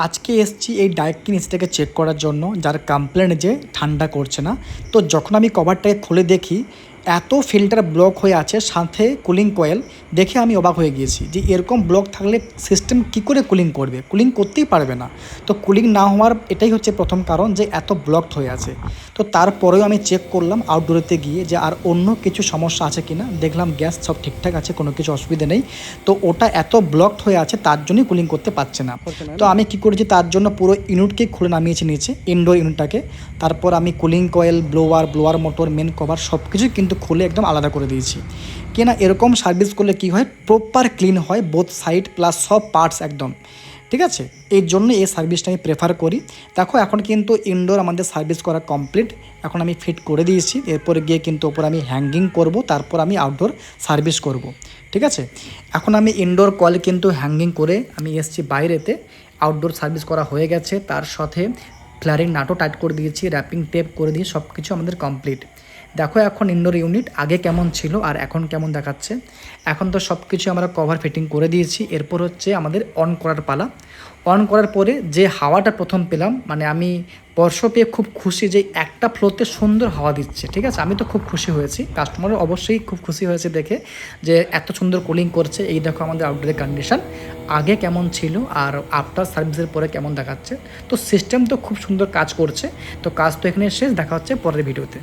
আজকে এসছি এই ডাইরেক্ট নিচটাকে চেক করার জন্য, যার কমপ্লেন যে ঠান্ডা করছে না। তো যখন আমি কভারটাকে খুলে দেখি এত ফিল্টার ব্লক হয়ে আছে, সাথে কুলিং কয়েল দেখে আমি অবাক হয়ে গিয়েছি যে এরকম ব্লক থাকলে সিস্টেম কি করে কুলিং করবে, কুলিং করতেই পারবে না। তো কুলিং না হওয়ার এটাই হচ্ছে প্রথম কারণ যে এত ব্লকড হয়ে আছে। তো তারপরেও আমি চেক করলাম আউটডোরেতে গিয়ে যে আর অন্য কিছু সমস্যা আছে কি না। দেখলাম গ্যাস সব ঠিকঠাক আছে, কোনো কিছু অসুবিধা নেই। তো ওটা এত ব্লকড হয়ে আছে তার জন্যই কুলিং করতে পারছে না। তো আমি কি করেছি, তার জন্য পুরো ইউনিটকে খুলে নামিয়েছি নিচে, ইনডোর ইউনিটটাকে। তারপর আমি cooling coil, blower motor, main cover সব কিছুই কিন্তু খুলে একদম আলাদা করে দিয়েছি। কি না, এরকম সার্ভিস করলে কি হয়, প্রপার ক্লিন হয় বোথ সাইড প্লাস সব পার্টস একদম ঠিক আছে। এই জন্য এই সার্ভিসটা আমি প্রেফার করি। দেখো এখন কিন্তু ইনডোর আমাদের সার্ভিস করা কমপ্লিট, এখন আমি ফিট করে দিয়েছি। এরপরে গিয়ে কিন্তু ওপর আমি হ্যাঙ্গিং করব, তারপর আমি আউটডোর সার্ভিস করব, ঠিক আছে। এখন আমি ইনডোর কয়েল কিন্তু হ্যাঙ্গিং করে আমি এসেছি বাইরেতে। আউটডোর সার্ভিস করা হয়ে গেছে, তার সাথে ফ্ল্যারিং নাটও টাইট করে দিয়েছি, র্যাপিং টেপ করে দিয়ে সব কিছু আমাদের কমপ্লিট। দেখো এখন ইনডোর ইউনিট আগে কেমন ছিল আর এখন কেমন দেখাচ্ছে। এখন তো সব কিছু আমরা কভার ফিটিং করে দিয়েছি, এরপর হচ্ছে আমাদের অন করার পালা। অন করার পরে যে হাওয়াটা প্রথম পেলাম, মানে আমি স্পর্শ পেয়ে খুব খুশি যে একটা ফ্লোতে সুন্দর হাওয়া দিচ্ছে, ঠিক আছে। আমি তো খুব খুশি হয়েছি, কাস্টমারও অবশ্যই খুব খুশি হয়েছে দেখে যে এত সুন্দর কুলিং করছে। এই দেখো আমাদের আউটডোরের কন্ডিশন আগে কেমন ছিল আর আফটার সার্ভিসের পরে কেমন দেখাচ্ছে। তো সিস্টেম তো খুব সুন্দর কাজ করছে। তো কাজ তো এখানে শেষ, দেখা হচ্ছে পরের ভিডিওতে।